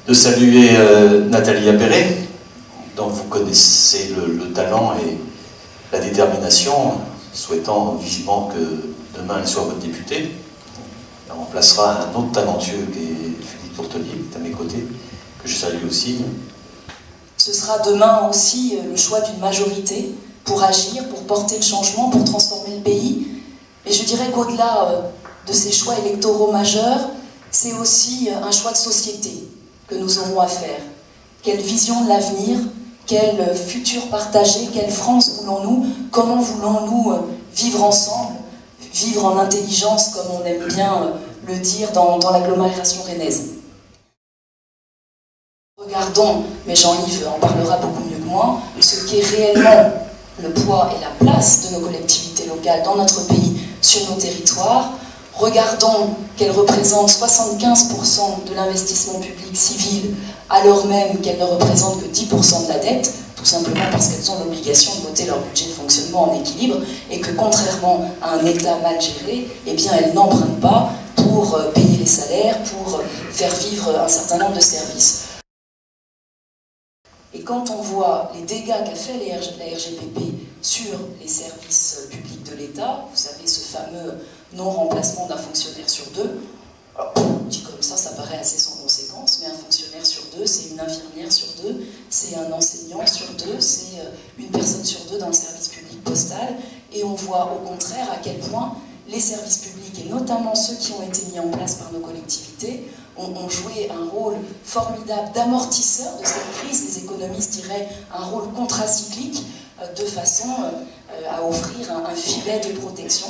de saluer Nathalie Appéré, dont vous connaissez le talent et la détermination, souhaitant vivement que demain elle soit votre députée. Elle remplacera un autre talentueux qui est Philippe Tourtellier, qui est à mes côtés, que je salue aussi. Ce sera demain aussi le choix d'une majorité pour agir, pour porter le changement, pour transformer le pays. Mais je dirais qu'au-delà de ces choix électoraux majeurs, c'est aussi un choix de société que nous aurons à faire. Quelle vision de l'avenir, quel futur partagé, quelle France voulons-nous, comment voulons-nous vivre ensemble, vivre en intelligence, comme on aime bien le dire dans l'agglomération rennaise. Regardons, mais Jean-Yves en parlera beaucoup mieux que moi, ce qu'est réellement le poids et la place de nos collectivités locales dans notre pays, sur nos territoires. Regardons qu'elles représentent 75% de l'investissement public civil, alors même qu'elles ne représentent que 10% de la dette, tout simplement parce qu'elles ont l'obligation de voter leur budget de fonctionnement en équilibre, et que contrairement à un État mal géré, eh bien, elles n'empruntent pas pour payer les salaires, pour faire vivre un certain nombre de services. Et quand on voit les dégâts qu'a fait la RGPP sur les services publics de l'État, vous savez, ce fameux non-remplacement d'un fonctionnaire sur deux, alors, dit comme ça paraît assez sans conséquence, mais un fonctionnaire sur deux, c'est une infirmière sur deux, c'est un enseignant sur deux, c'est une personne sur deux dans le service public postal, et on voit au contraire à quel point les services publics, et notamment ceux qui ont été mis en place par nos collectivités, ont joué un rôle formidable d'amortisseur de cette crise. Les économistes diraient un rôle contracyclique, de façon à offrir un filet de protection,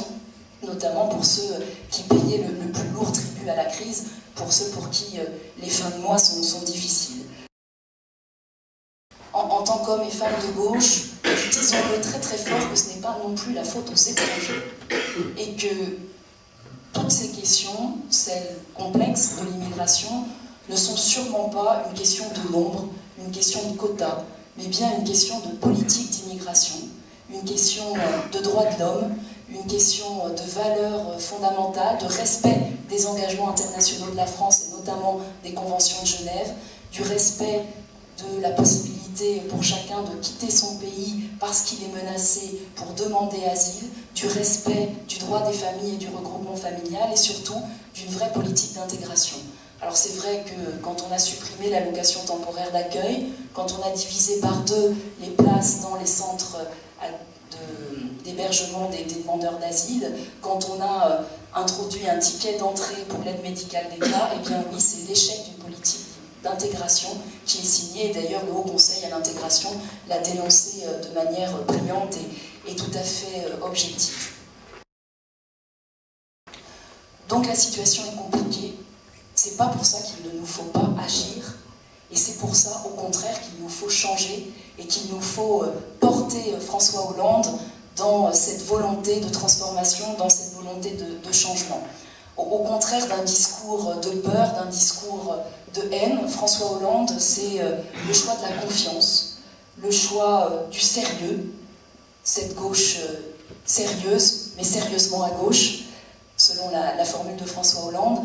notamment pour ceux qui payaient le plus lourd tribut à la crise, pour ceux pour qui les fins de mois sont difficiles. En tant qu'hommes et femmes de gauche, disons-le très très fort que ce n'est pas non plus la faute aux étrangers, et que toutes ces questions, celles complexes de l'immigration, ne sont sûrement pas une question de nombre, une question de quota, mais bien une question de politique d'immigration, une question de droits de l'homme, une question de valeurs fondamentales, de respect des engagements internationaux de la France, et notamment des conventions de Genève, du respect de la possibilité pour chacun de quitter son pays parce qu'il est menacé pour demander asile, du respect du droit des familles et du regroupement familial, et surtout d'une vraie politique d'intégration. Alors c'est vrai que quand on a supprimé l'allocation temporaire d'accueil, quand on a divisé par deux les places dans les centres d'hébergement des demandeurs d'asile, quand on a introduit un ticket d'entrée pour l'aide médicale d'État, eh bien oui, c'est l'échec d'une politique d'intégration qui est signée, et d'ailleurs le Haut Conseil à l'intégration l'a dénoncé de manière brillante et tout à fait objective. Donc la situation est compliquée, c'est pas pour ça qu'il ne nous faut pas agir, et c'est pour ça, au contraire, qu'il nous faut changer et qu'il nous faut porter François Hollande dans cette volonté de transformation, dans cette volonté de changement. Au contraire d'un discours de peur, d'un discours de haine, François Hollande, c'est le choix de la confiance, le choix du sérieux, cette gauche sérieuse, mais sérieusement à gauche, selon la formule de François Hollande.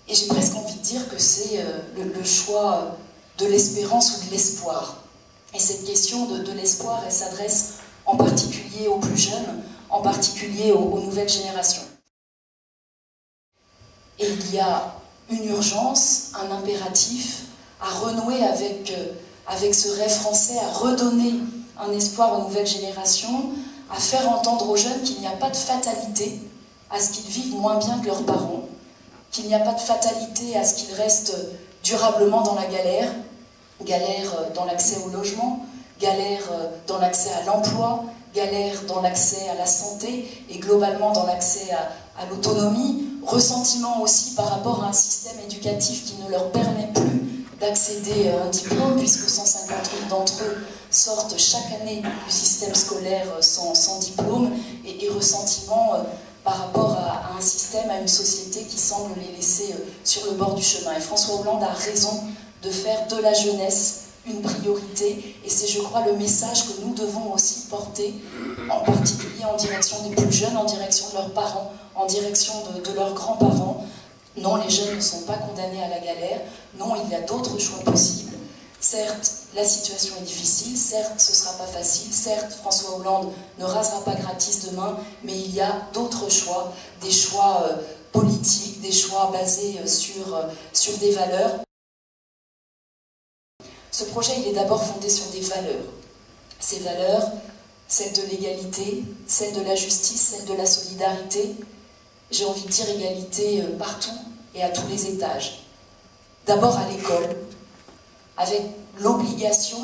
Et j'ai presque envie de dire que c'est le choix de l'espérance ou de l'espoir. Et cette question de l'espoir, elle s'adresse en particulier aux plus jeunes, en particulier aux nouvelles générations. Et il y a une urgence, un impératif à renouer avec ce rêve français, à redonner un espoir aux nouvelles générations, à faire entendre aux jeunes qu'il n'y a pas de fatalité à ce qu'ils vivent moins bien que leurs parents, qu'il n'y a pas de fatalité à ce qu'ils restent durablement dans la galère, galère dans l'accès au logement, galère dans l'accès à l'emploi, galère dans l'accès à la santé et globalement dans l'accès à l'autonomie, ressentiment aussi par rapport à un système éducatif qui ne leur permet plus d'accéder à un diplôme, puisque 150 000 d'entre eux sortent chaque année du système scolaire sans diplôme, et ressentiment par rapport à un système, à une société qui semble les laisser sur le bord du chemin. Et François Hollande a raison de faire de la jeunesse une priorité, et c'est, je crois, le message que nous devons aussi porter, en particulier en direction des plus jeunes, en direction de leurs parents, en direction de leurs grands-parents, Non, les jeunes ne sont pas condamnés à la galère. Non, il y a d'autres choix possibles. Certes, la situation est difficile, certes, ce ne sera pas facile, certes, François Hollande ne rasera pas gratis demain, mais il y a d'autres choix, des choix politiques, des choix basés sur des valeurs. Ce projet, il est d'abord fondé sur des valeurs. Ces valeurs, celles de l'égalité, celles de la justice, celles de la solidarité. J'ai envie de dire égalité partout et à tous les étages. D'abord à l'école, avec l'obligation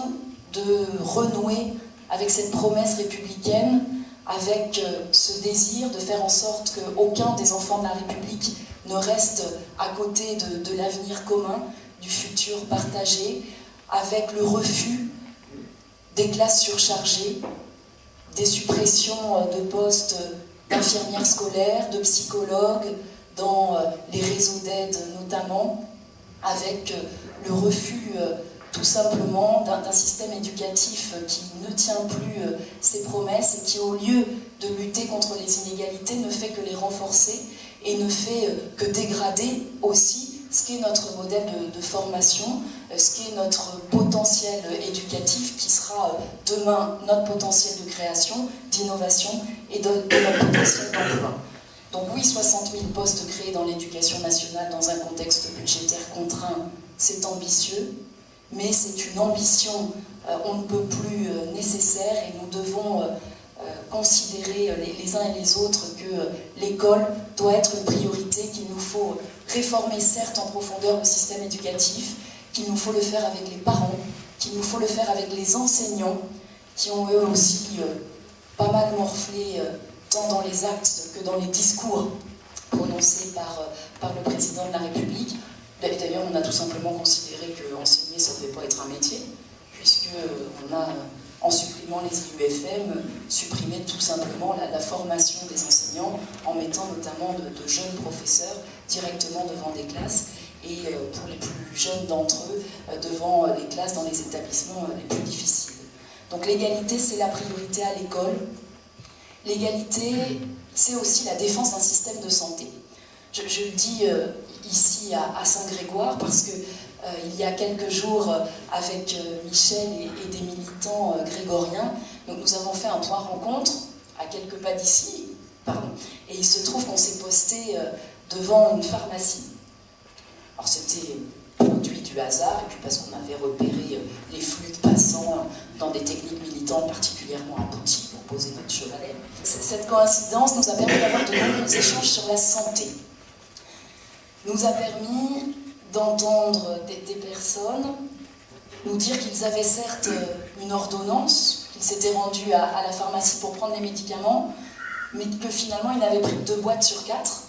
de renouer avec cette promesse républicaine, avec ce désir de faire en sorte qu'aucun des enfants de la République ne reste à côté de l'avenir commun, du futur partagé, avec le refus des classes surchargées, des suppressions de postes d'infirmières scolaires, de psychologues, dans les réseaux d'aide notamment, avec le refus tout simplement d'un système éducatif qui ne tient plus ses promesses et qui, au lieu de lutter contre les inégalités, ne fait que les renforcer et ne fait que dégrader aussi ce qu'est notre modèle de formation, ce qu'est notre potentiel éducatif, qui sera demain notre potentiel de création, d'innovation et de notre potentiel d'emploi. Donc oui, 60 000 postes créés dans l'éducation nationale dans un contexte budgétaire contraint, c'est ambitieux, mais c'est une ambition on ne peut plus nécessaire, et nous devons considérer les uns et les autres que l'école doit être une priorité, qu'il nous faut réformer certes en profondeur le système éducatif, qu'il nous faut le faire avec les parents, qu'il nous faut le faire avec les enseignants, qui ont eux aussi pas mal morflé tant dans les actes que dans les discours prononcés par le président de la République. D'ailleurs, on a tout simplement considéré qu'enseigner, ça ne devait pas être un métier, puisqu'on a, en supprimant les IUFM, supprimé tout simplement la formation des enseignants, en mettant notamment de jeunes professeurs directement devant des classes, et pour les plus jeunes d'entre eux, devant les classes dans les établissements les plus difficiles. Donc l'égalité, c'est la priorité à l'école. L'égalité, c'est aussi la défense d'un système de santé. Je le dis ici à Saint-Grégoire parce que il y a quelques jours, avec Michel et des militants grégoriens, nous avons fait un point rencontre à quelques pas d'ici, et il se trouve qu'on s'est posté devant une pharmacie. Alors c'était produit du hasard, et puis parce qu'on avait repéré les flux de passants dans des techniques militantes particulièrement abouties pour poser notre chevalet. Cette coïncidence nous a permis d'avoir de nombreux échanges sur la santé. Nous a permis d'entendre des personnes nous dire qu'ils avaient certes une ordonnance, qu'ils s'étaient rendus à la pharmacie pour prendre les médicaments, mais que finalement ils n'avaient pris que 2 boîtes sur 4,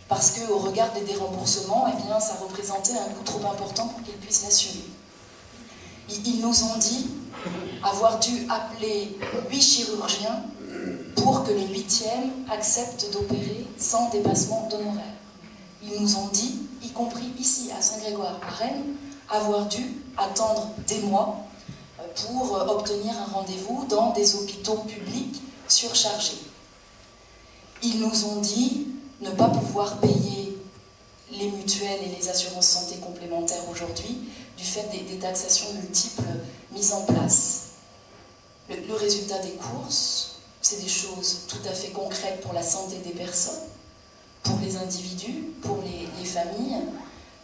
parce qu'au regard des déremboursements, eh bien, ça représentait un coût trop important pour qu'ils puissent l'assumer. Ils nous ont dit avoir dû appeler 8 chirurgiens pour que le 8e accepte d'opérer sans dépassement d'honoraires. Ils nous ont dit, y compris ici à Saint-Grégoire, à Rennes, avoir dû attendre des mois pour obtenir un rendez-vous dans des hôpitaux publics surchargés. Ils nous ont dit ne pas pouvoir payer les mutuelles et les assurances santé complémentaires aujourd'hui du fait des taxations multiples mises en place. Le résultat des courses, c'est des choses tout à fait concrètes pour la santé des personnes, pour les individus, pour les familles,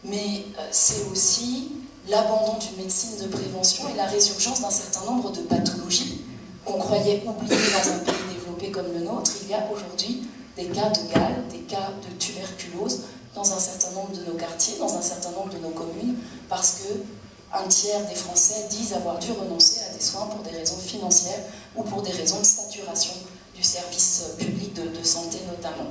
mais c'est aussi l'abandon d'une médecine de prévention et la résurgence d'un certain nombre de pathologies qu'on croyait oubliées dans un pays développé comme le nôtre. Il y a aujourd'hui des cas de gale, des cas de tuberculose dans un certain nombre de nos quartiers, dans un certain nombre de nos communes, parce qu'un tiers des Français disent avoir dû renoncer à des soins pour des raisons financières ou pour des raisons de saturation du service public de santé notamment.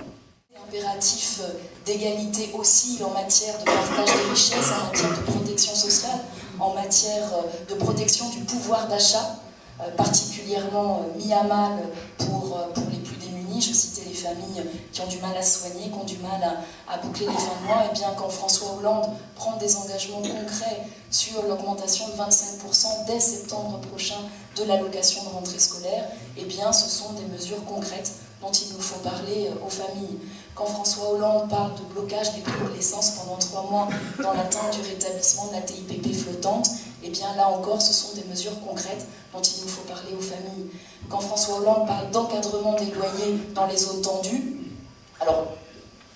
Impératif d'égalité aussi en matière de partage des richesses, en matière de protection sociale, en matière de protection du pouvoir d'achat, particulièrement mis à mal pour les plus démunis. Je citais les familles qui ont du mal à se soigner, qui ont du mal à boucler les fins de mois, et bien quand François Hollande prend des engagements concrets sur l'augmentation de 25% dès septembre prochain de l'allocation de rentrée scolaire, et bien ce sont des mesures concrètes dont il nous faut parler aux familles. Quand François Hollande parle de blocage des prix de l'essence pendant 3 mois dans l'attente du rétablissement de la TIPP flottante, et bien là encore ce sont des mesures concrètes dont il nous faut parler aux familles. Quand François Hollande parle d'encadrement des loyers dans les zones tendues, alors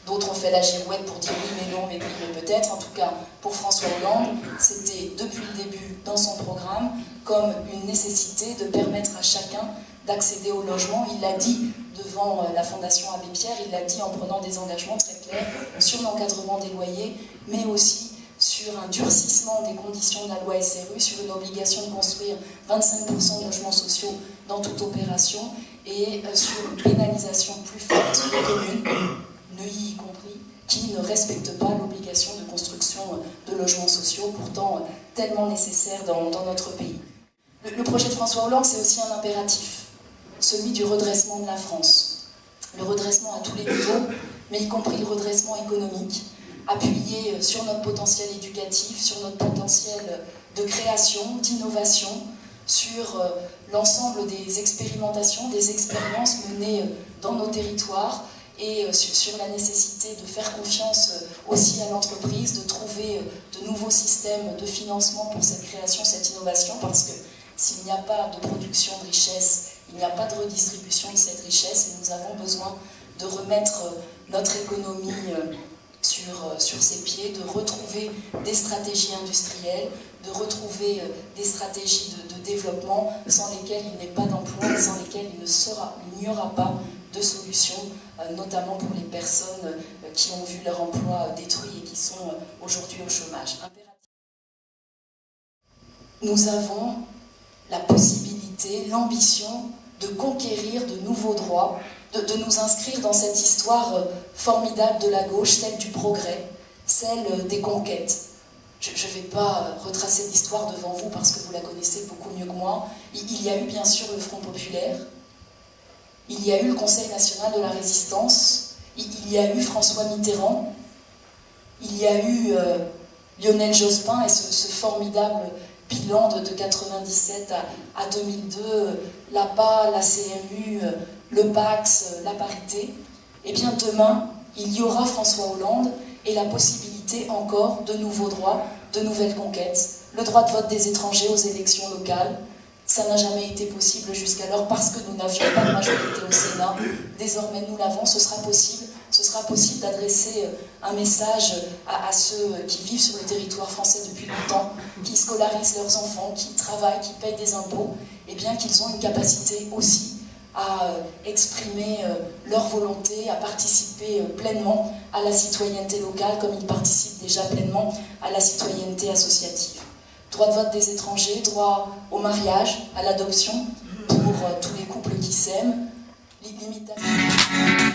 d'autres ont fait la girouette pour dire oui mais non, mais oui mais peut-être, en tout cas pour François Hollande, c'était depuis le début dans son programme comme une nécessité de permettre à chacun d'accéder au logement. Il l'a dit devant la Fondation Abbé Pierre, il l'a dit en prenant des engagements très clairs sur l'encadrement des loyers, mais aussi sur un durcissement des conditions de la loi SRU, sur une obligation de construire 25% de logements sociaux dans toute opération, et sur une pénalisation plus forte des communes, Neuilly y compris, qui ne respectent pas l'obligation de construction de logements sociaux, pourtant tellement nécessaires dans notre pays. Le projet de François Hollande, c'est aussi un impératif, celui du redressement de la France. Le redressement à tous les niveaux, mais y compris le redressement économique, appuyé sur notre potentiel éducatif, sur notre potentiel de création, d'innovation, sur l'ensemble des expérimentations, des expériences menées dans nos territoires, et sur la nécessité de faire confiance aussi à l'entreprise, de trouver de nouveaux systèmes de financement pour cette création, cette innovation, parce que s'il n'y a pas de production de richesse, il n'y a pas de redistribution de cette richesse, et nous avons besoin de remettre notre économie sur ses pieds, de retrouver des stratégies industrielles, de retrouver des stratégies de développement sans lesquelles il n'est pas d'emploi, sans lesquelles il n'y aura pas de solution, notamment pour les personnes qui ont vu leur emploi détruit et qui sont aujourd'hui au chômage. Nous avons la possibilité, l'ambition de conquérir de nouveaux droits, de nous inscrire dans cette histoire formidable de la gauche, celle du progrès, celle des conquêtes. Je ne vais pas retracer l'histoire devant vous parce que vous la connaissez beaucoup mieux que moi. Il y a eu bien sûr le Front populaire, il y a eu le Conseil national de la résistance, il y a eu François Mitterrand, il y a eu Lionel Jospin et ce formidable bilan de 97 à 2002, l'APA, la CMU, le PAX, la parité. Et bien demain, il y aura François Hollande et la possibilité encore de nouveaux droits, de nouvelles conquêtes. Le droit de vote des étrangers aux élections locales, ça n'a jamais été possible jusqu'alors parce que nous n'avions pas de majorité au Sénat. Désormais nous l'avons, ce sera possible. Ce sera possible d'adresser un message à ceux qui vivent sur le territoire français depuis longtemps, qui scolarisent leurs enfants, qui travaillent, qui payent des impôts, et bien qu'ils ont une capacité aussi à exprimer leur volonté, à participer pleinement à la citoyenneté locale, comme ils participent déjà pleinement à la citoyenneté associative. Droit de vote des étrangers, droit au mariage, à l'adoption, pour tous les couples qui s'aiment, limitation...